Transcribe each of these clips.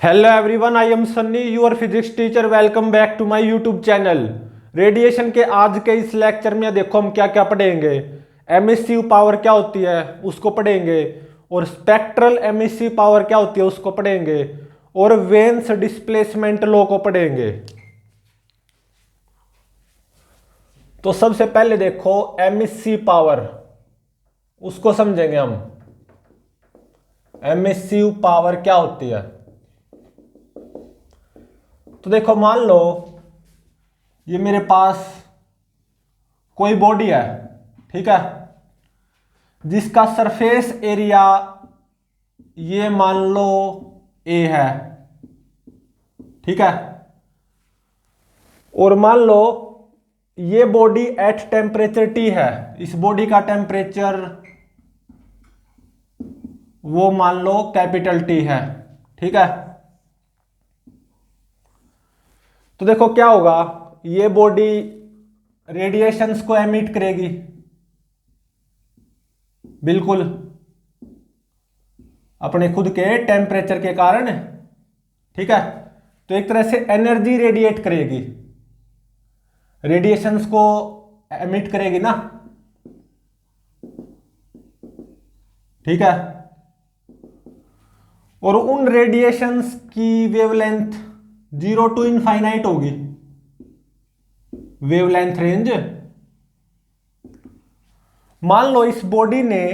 Hello everyone, I am Sunny, your physics teacher. Welcome back to my YouTube channel. Radiation के आज के इस lecture में देखो हम क्या क्या पढ़ेंगे। एमिसिव पावर क्या होती है उसको पढ़ेंगे, और स्पेक्ट्रल एमिसिव पावर क्या होती है उसको पढ़ेंगे, और वेन्स डिस्प्लेसमेंट लॉ को पढ़ेंगे। तो सबसे पहले देखो एमिसिव पावर, उसको समझेंगे हम। एमिसिव पावर क्या होती है? तो देखो, मान लो ये मेरे पास कोई बॉडी है, ठीक है, जिसका सरफेस एरिया ये मान लो ए है, ठीक है। और मान लो ये बॉडी एट टेम्परेचर टी है, इस बॉडी का टेम्परेचर वो मान लो कैपिटल टी है, ठीक है। तो देखो क्या होगा, ये बॉडी रेडिएशंस को एमिट करेगी, बिल्कुल अपने खुद के टेम्परेचर के कारण, ठीक है। तो एक तरह से एनर्जी रेडिएट करेगी, रेडिएशंस को एमिट करेगी ना, ठीक है। और उन रेडिएशंस की वेवलेंथ 0 टू इनफाइनाइट होगी, वेवलेंथ रेंज। मान लो इस बॉडी ने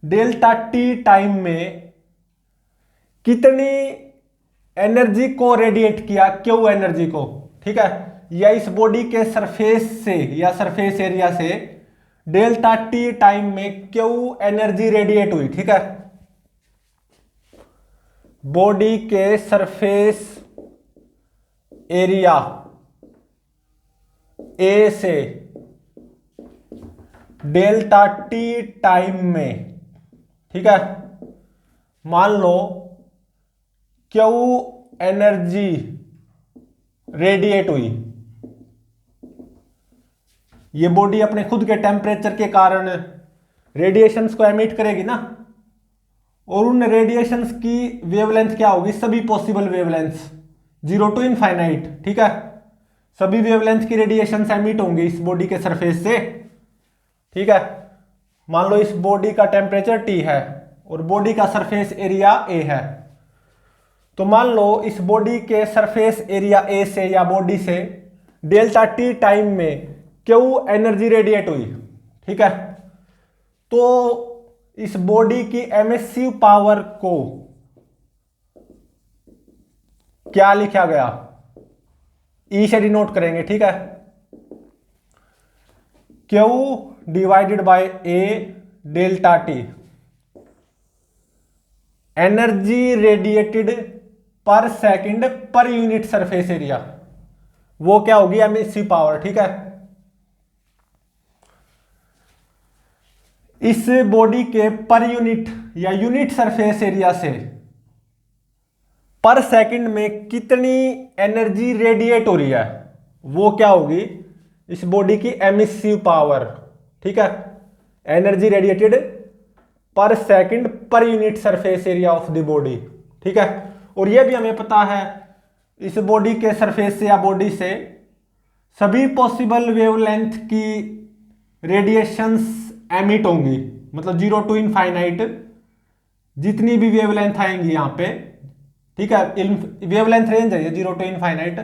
डेल्टा टी टाइम में कितनी एनर्जी को रेडिएट किया, क्यू एनर्जी को, ठीक है। या इस बॉडी के सरफेस से या सरफेस एरिया से डेल्टा टी टाइम में क्यू एनर्जी रेडिएट हुई, ठीक है। बॉडी के सरफेस एरिया ए से डेल्टा टी टाइम में, ठीक है, मान लो क्यू एनर्जी रेडिएट हुई। ये बॉडी अपने खुद के टेम्परेचर के कारण रेडिएशंस को एमिट करेगी ना, और उन रेडिएशंस की वेवलेंथ क्या होगी, सभी पॉसिबल वेवलेंथ्स 0 टू इनफाइनाइट, ठीक है। सभी वेवलेंथ की रेडिएशंस एमिट होंगी इस बॉडी के सरफेस से, ठीक है। मान लो इस बॉडी का टेम्परेचर T है और बॉडी का सरफेस एरिया A है। तो मान लो इस बॉडी के सरफेस एरिया A से या बॉडी से डेल्टा टी टाइम में क्यू एनर्जी रेडिएट हुई, ठीक है। तो इस बॉडी की एमिसिव पावर को क्या लिखा गया, ई से डिनोट करेंगे, ठीक है। Q divided by A delta T, energy radiated per second per unit surface area, वो क्या होगी, एमिसिव पावर, ठीक है। इस बॉडी के पर यूनिट या यूनिट सरफेस एरिया से पर सेकंड में कितनी एनर्जी रेडिएट हो रही है, वो क्या होगी इस बॉडी की एमिसिव पावर, ठीक है। Energy radiated per second per unit surface area of the body, ठीक है। और ये भी हमें पता है इस बॉडी के सरफेस से या बॉडी से सभी पॉसिबल वेवलेंथ की रेडिएशंस एमिट होंगी, मतलब 0 टू इनफाइनाइट जितनी भी वेवलेंथ आएंगी यहां पे, ठीक है। वेवलेंथ रेंज है ये 0 टू इनफाइनाइट,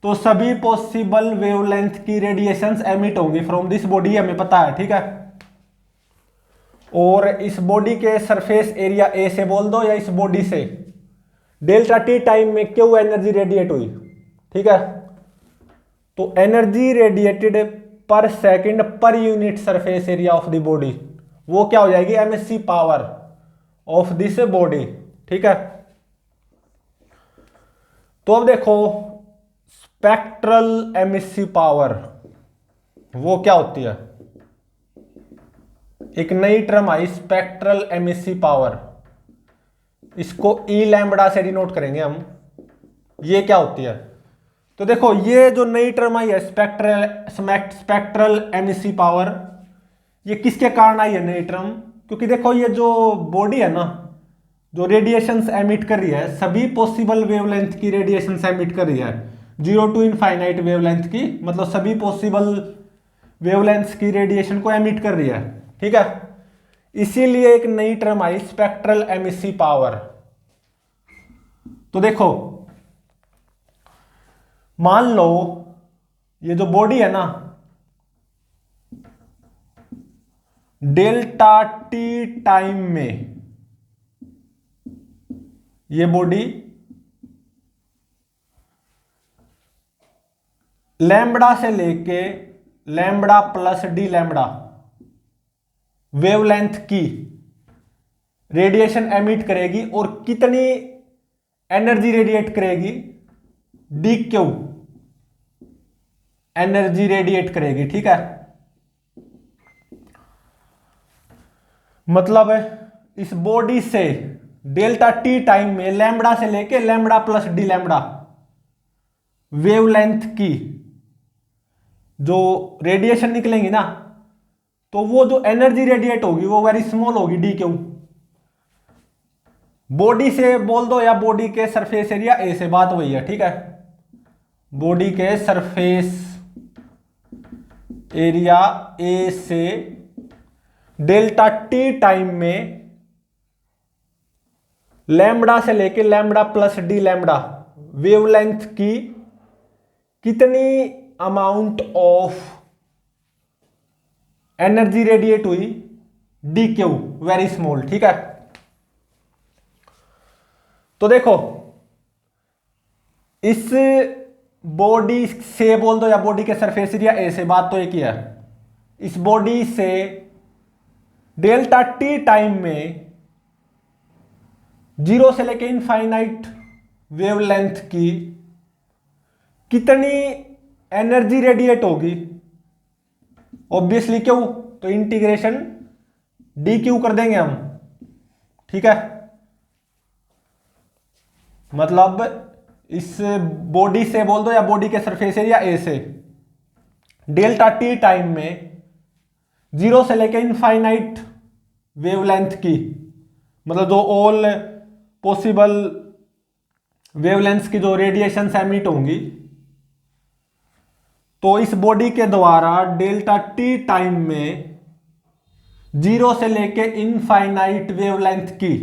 तो सभी पॉसिबल वेवलेंथ की रेडिएशंस एमिट होंगी फ्रॉम दिस बॉडी, हमें पता है, ठीक है। और इस बॉडी के सरफेस एरिया ए से बोल दो या इस बॉडी से डेल्टा टी टाइम में क्यू एनर्जी रेडिएट हुई, ठीक है। तो energy radiated per second per unit surface area of the body, वो क्या हो जाएगी, emissive power of this body, ठीक है। तो अब देखो स्पेक्ट्रल एमिसिव पावर वो क्या होती है, एक नई टर्म आई स्पेक्ट्रल एमिसिव पावर, इसको ई लैम्बडा से डिनोट करेंगे हम। ये क्या होती है, तो देखो ये जो नई टर्म आई है स्पेक्ट्रल एमिसिव पावर, ये किसके कारण आई है नई टर्म, क्योंकि देखो ये जो बॉडी है ना, जो रेडिएशंस एमिट कर रही है, सभी पॉसिबल वेवलेंथ की रेडिएशंस एमिट कर रही है, 0 टू इनफाइनाइट वेवलेंथ की, मतलब सभी पॉसिबल वेवलेंथ्स की रेडिएशन को एमिट कर रही है, ठीक है। इसीलिए एक नई टर्म आई, स्पेक्ट्रल एमिसिव पावर। तो देखो, मान लो ये जो बॉडी है ना, डेल्टा टी टाइम में ये बॉडी लैम्बडा से लेके lambda plus D lambda wavelength की रेडिएशन एमिट करेगी, और कितनी एनर्जी रेडिएट करेगी, डी क्यू एनर्जी रेडिएट करेगी, ठीक है। मतलब इस बॉडी से डेल्टा टी टाइम में लैम्बडा से लेके lambda plus D lambda wavelength की जो रेडिएशन निकलेंगी ना, तो वो जो एनर्जी रेडिएट होगी वो वेरी स्मॉल होगी, डी क्यू। बॉडी से बोल दो या बॉडी के सरफेस एरिया ए से, बात वही है, ठीक है। बॉडी के सरफेस एरिया ए से डेल्टा टी टाइम में लैम्बडा से लेके lambda plus D lambda wavelength की कितनी अमाउंट ऑफ एनर्जी रेडिएट हुई, डी क्यू, वेरी स्मॉल, ठीक है। तो देखो, इस बॉडी से बोल दो या बॉडी के सरफेस एरिया ए से, बात तो एक ही है। इस बॉडी से डेल्टा टी टाइम में 0 से लेके इनफाइनाइट वेवलेंथ की कितनी एनर्जी रेडिएट होगी, ऑब्वियसली क्यों, तो इंटीग्रेशन डी क्यू कर देंगे हम, ठीक है। मतलब इस बॉडी से बोल दो या बॉडी के सरफेस एरिया ए से डेल्टा टी टाइम में 0 से लेके इनफाइनाइट वेवलेंथ की, मतलब जो ऑल पॉसिबल वेवलेंथ्स की जो रेडिएशंस एमिट होंगी, तो इस बॉडी के द्वारा डेल्टा टी टाइम में 0 से लेके इनफाइनाइट वेवलेंथ की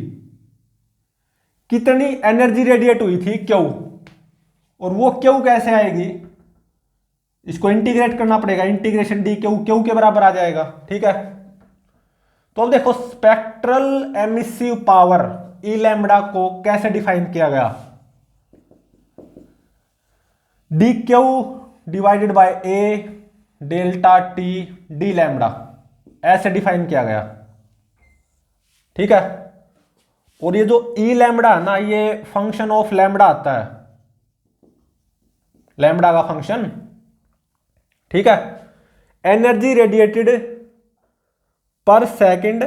कितनी एनर्जी रेडिएट हुई थी, क्यू, और वो क्यू कैसे आएगी, इसको इंटीग्रेट करना पड़ेगा, इंटीग्रेशन डी क्यू क्यू के बराबर आ जाएगा, ठीक है। तो अब देखो, स्पेक्ट्रल एमिसिव पावर ई लैम्बडा को कैसे डिफाइन किया गया, D Q divided by A delta T D lambda, ऐसे डिफाइन किया गया, ठीक है। और ये जो ई लैम्बडा है ना, ये फंक्शन ऑफ लैम्बडा आता है, लैम्बडा का फंक्शन, ठीक है। Energy radiated per second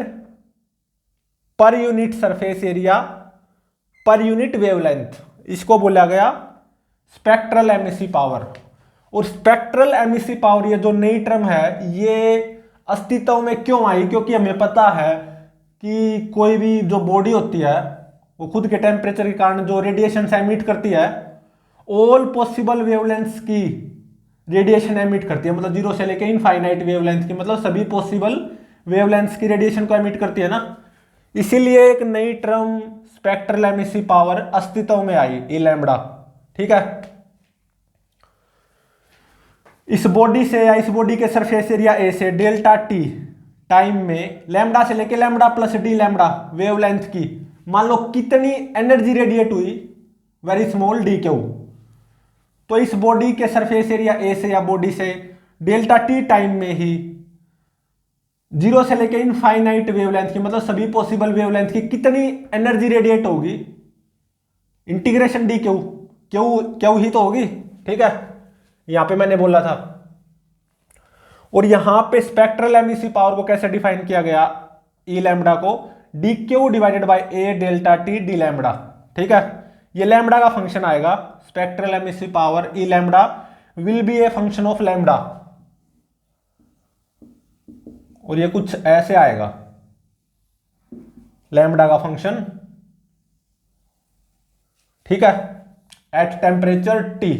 per unit surface area per unit wavelength, इसको बोला गया स्पेक्ट्रल एमिसिव पावर। और स्पेक्ट्रल एमिसिव पावर, ये जो नई टर्म है, ये अस्तित्व में क्यों आई, क्योंकि हमें पता है कि कोई भी जो बॉडी होती है वो खुद के टेम्परेचर के कारण जो रेडिएशन एमिट करती है, ऑल पॉसिबल वेवलेंथ्स की रेडिएशन एमिट करती है, मतलब 0 से लेके इनफाइनाइट वेवलेंथ की, मतलब सभी पॉसिबल वेवलेंथ्स की रेडिएशन को एमिट करती है ना। इसीलिए एक नई टर्म स्पेक्ट्रल एमिसिव पावर अस्तित्व में आई, ई लैम्बडा, ठीक है। इस बॉडी से या इस बॉडी के सरफेस एरिया ए से डेल्टा टी टाइम में लैम्बडा से लेके lambda plus D lambda wavelength की मान लो कितनी एनर्जी रेडिएट हुई, वेरी स्मॉल, डी क्यू। तो इस बॉडी के सरफेस एरिया ए से या बॉडी से डेल्टा टी टाइम में ही 0 से लेके इनफाइनाइट वेवलेंथ की, मतलब सभी पॉसिबल वेवलेंथ की कितनी एनर्जी रेडिएट होगी, integration D Q, Q Q ही तो होगी, ठीक है। यहां पे मैंने बोला था। और यहां पे स्पेक्ट्रल एमिसिव पावर को कैसे डिफाइन किया गया, ई लैम्बडा को D Q divided by A delta T D lambda, ठीक है। ये लैम्बडा का फंक्शन आएगा, spectral emissive power E lambda will be a function of lambda, और ये कुछ ऐसे आएगा, लैम्बडा का फंक्शन ठीक है, एट टेम्परेचर T।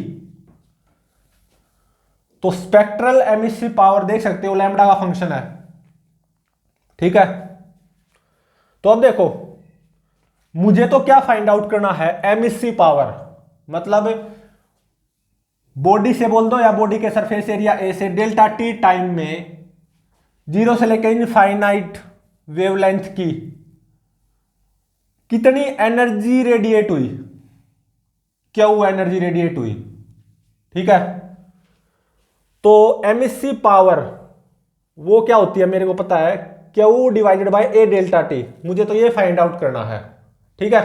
तो स्पेक्ट्रल एमिसिव पावर देख सकते हो लैम्बडा का फंक्शन है, ठीक है। तो अब देखो, मुझे तो क्या फाइंड आउट करना है, एमिसिव पावर, मतलब बॉडी से बोल दो या बॉडी के सरफेस एरिया ए से डेल्टा टी टाइम में 0 से लेकर इनफाइनाइट वेवलेंथ की कितनी एनर्जी रेडिएट हुई, क्यू एनर्जी रेडिएट हुई, ठीक है। तो एमिसिव पावर वो क्या होती है मेरे को पता है, Q divided by A delta T, मुझे तो ये फाइंड आउट करना है, ठीक है।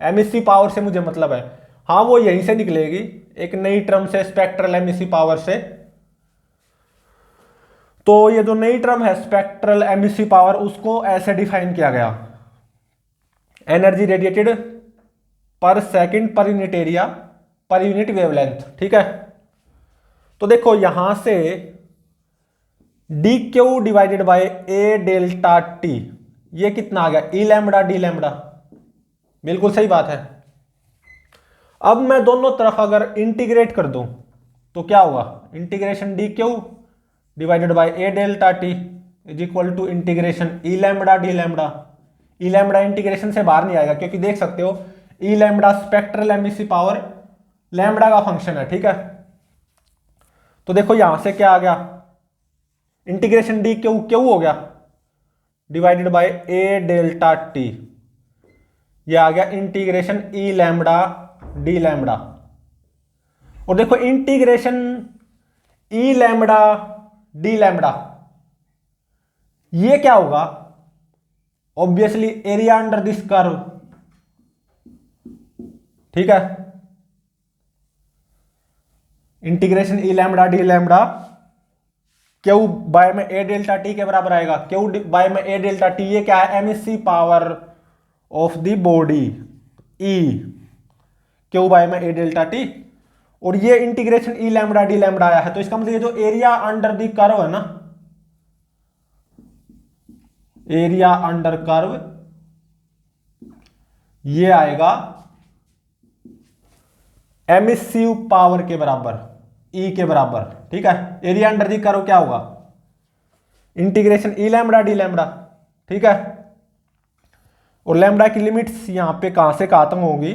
एमिसिव पावर से मुझे मतलब है, हाँ वो यहीं से निकलेगी, एक नई टर्म से, स्पेक्ट्रल एमिसिव पावर से। तो ये जो नई टर्म है स्पेक्ट्रल एमिसिव पावर, उसको ऐसे डिफाइन किया गया, energy radiated per second per unit area per unit wavelength, ठीक है। तो देखो यहां से D Q divided by A delta T, ये कितना आ गया, ई लैम्बडा डी लैम्बडा, बिल्कुल सही बात है। अब मैं दोनों तरफ अगर इंटीग्रेट कर दूं तो क्या होगा, integration D Q divided by A delta T is equal to integration E lambda D lambda. E lambda integration से बाहर नहीं आएगा, क्योंकि देख सकते हो E lambda spectral emissive power lambda का फंक्शन है, ठीक है। तो देखो यहां से क्या आ गया, इंटीग्रेशन डी क्यू क्यू हो गया divided by A delta T, ये आ गया integration E lambda D lambda. और देखो integration E lambda D lambda, ये क्या होगा, obviously area under this curve, ठीक है। Integration E lambda D lambda Q by में ए डेल्टा टी के बराबर आएगा, क्यू बाय में ए डेल्टा टी, ये क्या है, emissive power of the body E, Q by में ए डेल्टा टी। और ये integration E lambda D lambda आया है, तो इसका मतलब ये जो एरिया अंडर द कर्व है ना, एरिया अंडर कर्व, ये आएगा एमिसिव पावर के बराबर, ई के बराबर, ठीक है। एरिया अंडर दी कर्व क्या होगा, integration E lambda D lambda, ठीक है। और लैम्बडा की लिमिट्स यहां पे कहां से कहां तक होंगी,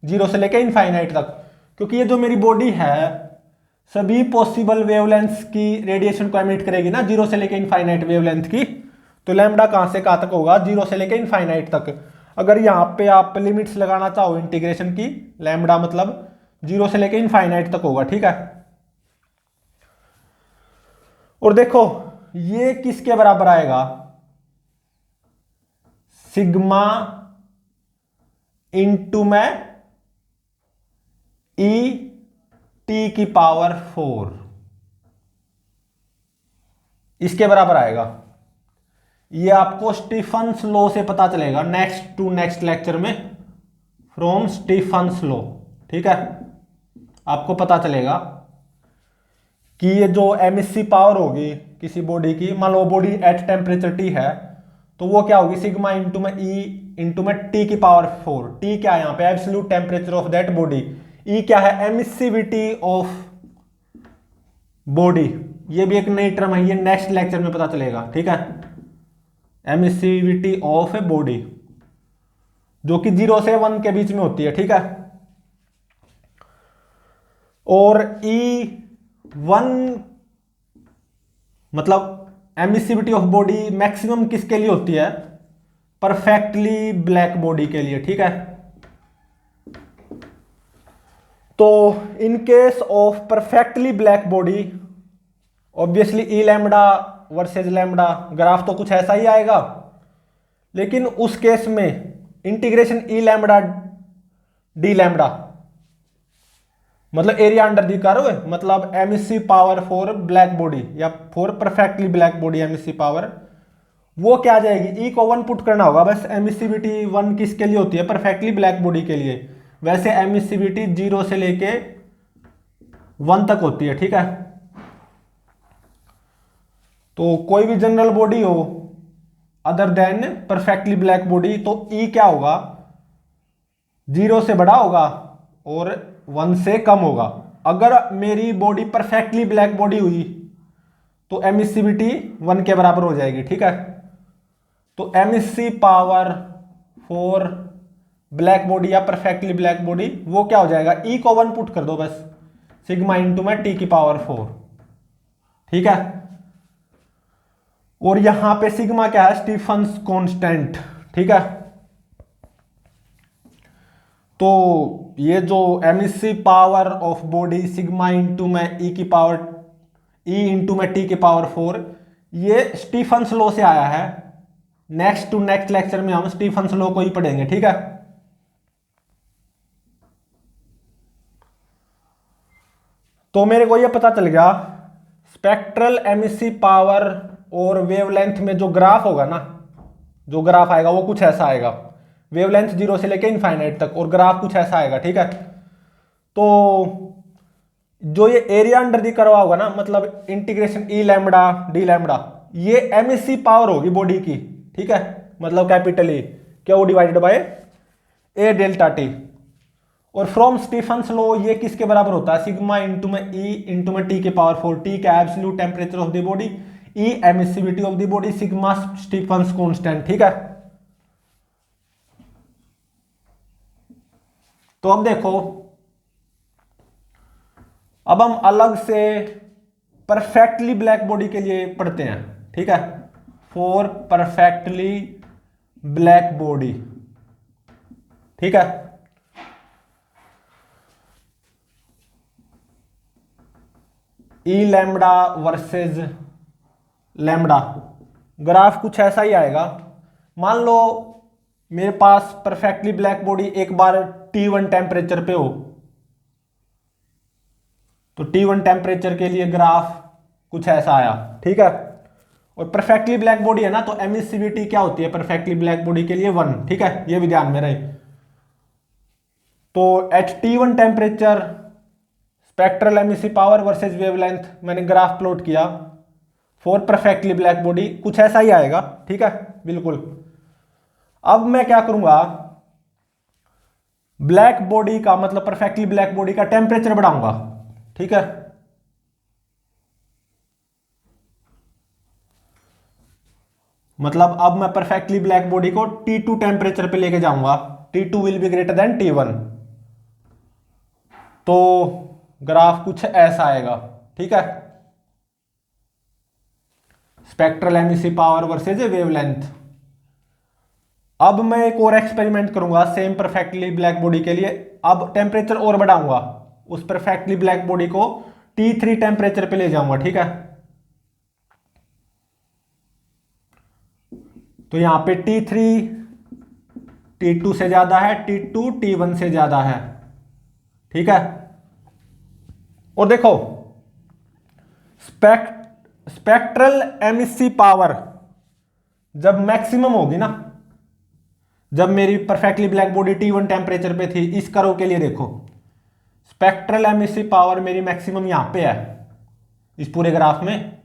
0 से लेकर इनफाइनाइट तक, क्योंकि ये जो मेरी बॉडी है सभी पॉसिबल वेवलेंथ्स की रेडिएशन को एमिट करेगी ना, 0 से लेकर इनफाइनाइट वेवलेंथ की। तो लैम्बडा कहां से कहां तक होगा, 0 से लेकर इनफाइनाइट तक। अगर यहां पे आप लिमिट्स लगाना चाहो इंटीग्रेशन की, लैम्बडा मतलब 0 से लेकर इनफाइनाइट तक होगा, ठीक है। और देखो ये किसके बराबर आएगा, सिग्मा इंटू में ई टी की पावर 4, इसके बराबर आएगा। ये आपको स्टीफन्स लॉ से पता चलेगा, नेक्स्ट टू नेक्स्ट लेक्चर में, फ्रॉम स्टीफन्स लॉ, ठीक है। आपको पता चलेगा कि ये जो एमिसिव पावर होगी किसी बॉडी की, मान लो बॉडी एट टेम्परेचर टी है, तो वो क्या होगी, सिग्मा इंटू में ई इंटू में टी की पावर 4। टी क्या है यहाँ पे, absolute temperature of that body. E क्या है, एमिसिविटी ऑफ बॉडी, ये भी एक नई टर्म है, ये नेक्स्ट लेक्चर में पता चलेगा, ठीक है। एमिसिविटी ऑफ ए बॉडी जो कि 0 से 1 के बीच में होती है, ठीक है। और E1 मतलब एमिसिविटी ऑफ बॉडी मैक्सिमम किसके लिए होती है, परफेक्टली ब्लैक बॉडी के लिए, ठीक है। तो in case of perfectly black body obviously E lambda versus lambda graph तो कुछ ऐसा ही आएगा, लेकिन उस केस में integration E lambda D lambda मतलब एरिया अंडर दी कर्व, मतलब emissive power for black body या for perfectly black body emissive power, वो क्या आ जाएगी, ई को 1 पुट करना होगा बस। एमिसिविटी 1 किसके लिए होती है, परफेक्टली ब्लैक बॉडी के लिए। वैसे एमिसिविटी 0 से लेके 1 तक होती है, ठीक है। तो कोई भी जनरल बॉडी हो other than perfectly black body, तो ई क्या होगा, 0 से बड़ा होगा और 1 से कम होगा। अगर मेरी बॉडी परफेक्टली ब्लैक बॉडी हुई तो एमिसिविटी 1 के बराबर हो जाएगी, ठीक है। तो emissive power for black body या परफेक्टली ब्लैक बॉडी वो क्या हो जाएगा, ई को 1 पुट कर दो बस, सिग्मा इंटू में टी की पावर 4, ठीक है। और यहां पे सिग्मा क्या है, स्टीफंस कांस्टेंट, ठीक है। तो ये जो emissive power of body sigma into में ई की पावर ई इंटू में टी की पावर 4, ये स्टीफंस लॉ से आया है। नेक्स्ट टू नेक्स्ट लेक्चर में हम स्टीफंस लॉ को ही पढ़ेंगे, ठीक है। तो मेरे को ये पता चल गया स्पेक्ट्रल एमिसिव पावर और वेवलेंथ में जो ग्राफ होगा ना, जो ग्राफ आएगा वो कुछ ऐसा आएगा, वेवलेंथ 0 से लेके इनफाइनाइट तक, और ग्राफ कुछ ऐसा आएगा, ठीक है। तो जो ये एरिया अंडर दी करवा होगा ना, मतलब integration E lambda D lambda, ये एमिसिव पावर होगी बॉडी की, ठीक है। मतलब capital A Q divided by A delta T. और फ्रॉम स्टीफंस लॉ ये किसके बराबर होता है, सिग्मा इंटू में ई इंटू में टी के पावर 4, टी का absolute temperature of the body, E emissivity of the body, sigma Stefan's constant, ठीक है। तो अब देखो, अब हम अलग से परफेक्टली ब्लैक बॉडी के लिए पढ़ते हैं, ठीक है। फॉर परफेक्टली ब्लैक बॉडी, ठीक है। ई लैम्बडा वर्सेस लैम्बडा, ग्राफ कुछ ऐसा ही आएगा। मान लो मेरे पास परफेक्टली ब्लैक बॉडी एक बार T1 टेम्परेचर पे हो, तो T1 टेम्परेचर के लिए ग्राफ कुछ ऐसा आया, ठीक है। और परफेक्टली ब्लैक बॉडी है ना, तो एमिसिविटी क्या होती है परफेक्टली ब्लैक बॉडी के लिए 1, ठीक है, ये भी ध्यान में रहे। तो at T1 temperature spectral emissive power versus wavelength मैंने ग्राफ प्लॉट किया फॉर परफेक्टली ब्लैक बॉडी, कुछ ऐसा ही आएगा, ठीक है, बिल्कुल। अब मैं क्या करूंगा, ब्लैक बॉडी का मतलब परफेक्टली ब्लैक बॉडी का टेम्परेचर बढ़ाऊंगा, ठीक है। मतलब अब मैं परफेक्टली ब्लैक बॉडी को T2 टेम्परेचर पे लेके जाऊंगा, T2 will be greater than T1। तो ग्राफ कुछ ऐसा आएगा, ठीक है। Spectral emissive power versus wavelength. अब मैं एक और एक्सपेरिमेंट करूंगा सेम परफेक्टली ब्लैक बॉडी के लिए। अब टेम्परेचर और बढ़ाऊंगा, उस परफेक्टली ब्लैक बॉडी को T3 टेम्परेचर पे ले जाऊंगा, ठीक है। तो यहां पे T3 T2 से ज्यादा है, T2 T1 से ज्यादा है, ठीक है। और देखो स्पेक्ट्रल एमिसिव पावर जब मैक्सिमम होगी ना, जब मेरी perfectly black body T1 temperature पे थी, इस कर्व के लिए देखो स्पेक्ट्रल एमिसिव पावर मेरी मैक्सिमम यहां पे है इस पूरे ग्राफ में।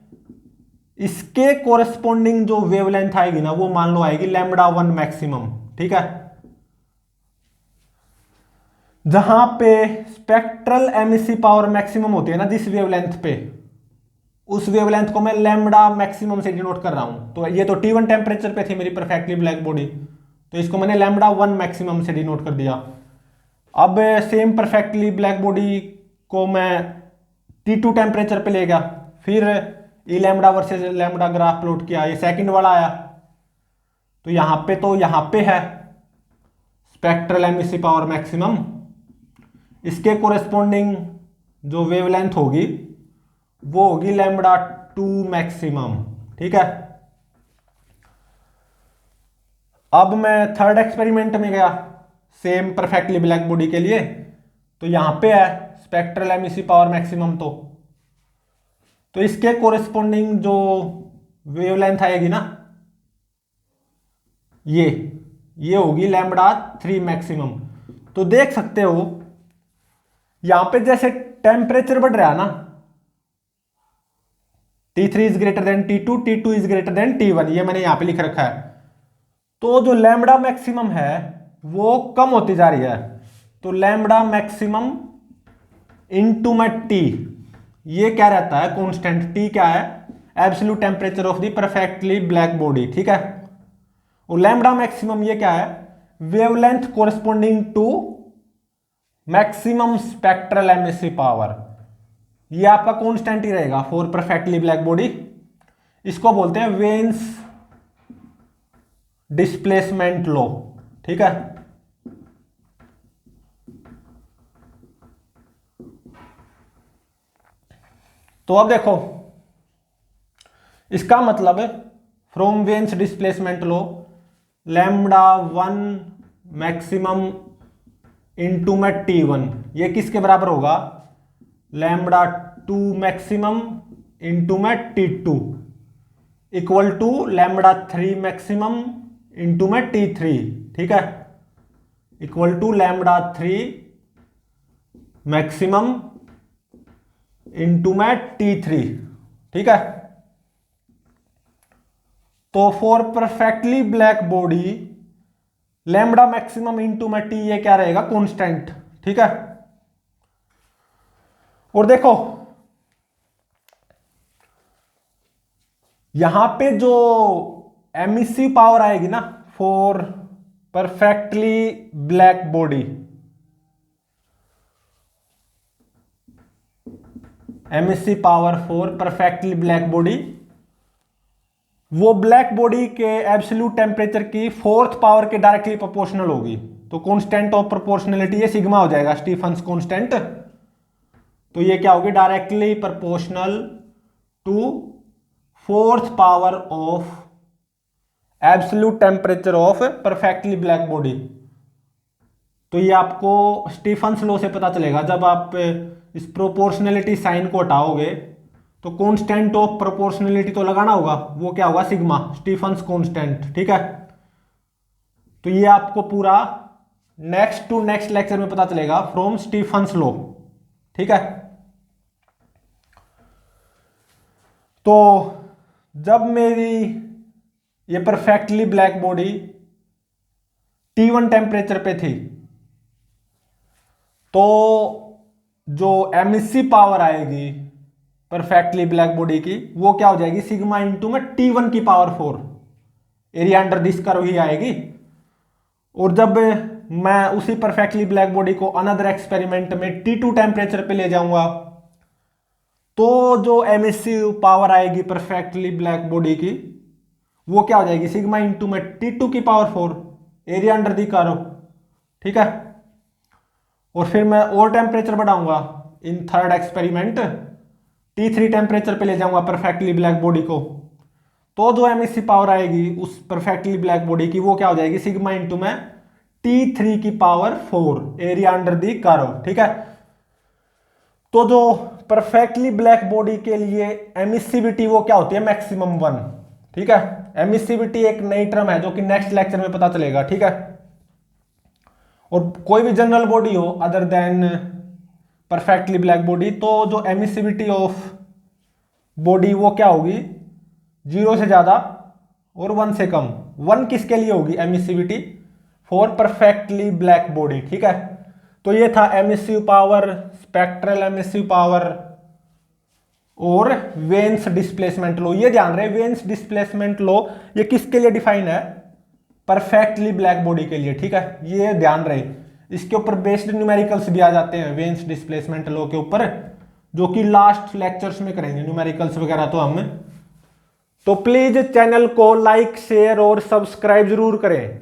इसके कोरेस्पोंडिंग जो वेवलेंथ आएगी ना, वो मान लो आएगी λ1 मैक्सिमम, ठीक है। जहां पे स्पेक्ट्रल एमिसिव पावर मैक्सिमम होती है ना जिस वेवलेंथ पे, उस वेवलेंथ को मैं लैम्बडा मैक्सिमम से डिनोट कर रहा हूं। तो ये तो T1 टेम्परेचर पे थी मेरी परफेक्टली ब्लैक बॉडी, तो इसको मैंने λ1 मैक्सिमम से डिनोट कर दिया। अब सेम परफेक्टली ब्लैक बॉडी को मैं T2 टेम्परेचर पे ले गया, फिर E lambda versus lambda graph plot किया, ये सेकंड वाला आया। तो यहां पे है स्पेक्ट्रल एमिसिव पावर मैक्सिमम, इसके कोरेस्पोंडिंग जो वेवलेंथ होगी वो होगी λ2 मैक्सिमम, ठीक है। अब मैं थर्ड एक्सपेरिमेंट में गया सेम परफेक्टली ब्लैक बॉडी के लिए, तो यहां पे है स्पेक्ट्रल एमिसिव पावर मैक्सिमम। तो इसके कोरेस्पोंडिंग जो वेवलेंथ आएगी ना, ये होगी λ3 मैक्सिमम। तो देख सकते हो यहां पे जैसे टेम्परेचर बढ़ रहा है ना, T3 is greater than T2, T2 is greater than T1, ये मैंने यहां पे लिख रखा है। तो जो लैम्बडा मैक्सिमम है वो कम होती जा रही है, तो लैम्बडा मैक्सिमम इनटू में टी, ये क्या रहता है कांस्टेंट, टी क्या है absolute temperature of the perfectly black body, ठीक है। और लैम्बडा मैक्सिमम ये क्या है, wavelength corresponding to maximum spectral emissive power, ये आपका कांस्टेंट ही रहेगा फॉर परफेक्टली ब्लैक बॉडी। इसको बोलते हैं वेन्स डिस्प्लेसमेंट लॉ, ठीक है। तो अब देखो इसका मतलब है from veins displacement law lambda 1 maximum into में T1, ये किसके बराबर होगा, लैम्बडा 2 मैक्सिमम इनटू में T2 equal to lambda 3 maximum into में T3, ठीक है, equal to lambda 3 maximum into में T3, ठीक है। तो for perfectly black body lambda maximum into में टी, ये क्या रहेगा कांस्टेंट, ठीक है। और देखो यहां पे जो एमिसिव पावर आएगी ना for perfectly black body, emissive power for perfectly black body, वो ब्लैक बॉडी के एब्सोल्यूट टेम्परेचर की फोर्थ पावर के डायरेक्टली प्रोपोर्शनल होगी। तो कांस्टेंट ऑफ प्रोपोर्शनलिटी ये सिग्मा हो जाएगा, स्टीफन्स कांस्टेंट। तो ये क्या होगी, directly proportional to fourth power of absolute temperature of perfectly black body. तो ये आपको स्टीफन्स लॉ से पता चलेगा, जब आप इस प्रोपोर्शनलिटी साइन को हटाओगे तो कांस्टेंट ऑफ प्रोपोर्शनलिटी तो लगाना होगा, वो क्या होगा सिग्मा, स्टीफन्स कांस्टेंट, ठीक है। तो ये आपको पूरा नेक्स्ट टू नेक्स्ट लेक्चर में पता चलेगा फ्रॉम स्टीफन्स लॉ, ठीक है। तो जब मेरी ये perfectly black body T1 temperature पे थी तो जो एमिसिव पावर आएगी परफेक्टली ब्लैक बॉडी की वो क्या हो जाएगी, सिग्मा इंटू में T1 की power 4, area under this curve ही आएगी। और जब मैं उसी परफेक्टली ब्लैक बॉडी को अनदर एक्सपेरिमेंट में T2 टेम्परेचर पे ले जाऊंगा तो जो एमिसिव पावर आएगी परफेक्टली ब्लैक बॉडी की वो क्या हो जाएगी, सिग्मा इंटू में T2 की power 4, area under the curve, ठीक है। और फिर मैं और टेम्परेचर बढ़ाऊंगा in third experiment, T3 temperature पे ले जाऊंगा परफेक्टली ब्लैक बॉडी को, तो जो एमिसिव पावर आएगी उस परफेक्टली ब्लैक बॉडी की वो क्या हो जाएगी, सिग्मा इंटू में T3 की power 4, area under the curve, ठीक है। तो जो परफेक्टली ब्लैक बॉडी के लिए एमिसिविटी वो क्या होती है, मैक्सिमम 1, ठीक है। एमिसिविटी एक नई टर्म है जो कि नेक्स्ट लेक्चर में पता चलेगा, ठीक है। और कोई भी जनरल बॉडी हो other than perfectly black body, तो जो एमिसिविटी ऑफ बॉडी वो क्या होगी, 0 से ज्यादा और 1 से कम। 1 किसके लिए होगी emissivity, for perfectly black body, ठीक है। तो ये था emissive power, spectral emissive power और वेन्स डिस्प्लेसमेंट लॉ। ये ध्यान रहे वेन्स डिस्प्लेसमेंट लॉ ये किसके लिए डिफाइन है, परफेक्टली ब्लैक बॉडी के लिए, ठीक है। ये ध्यान रहे, इसके ऊपर बेस्ड न्यूमेरिकल्स भी आ जाते हैं वेन्स डिस्प्लेसमेंट लॉ के ऊपर, जो कि लास्ट लेक्चर्स में करेंगे न्यूमेरिकल्स वगैरह। तो प्लीज चैनल को लाइक शेयर और सब्सक्राइब जरूर करें।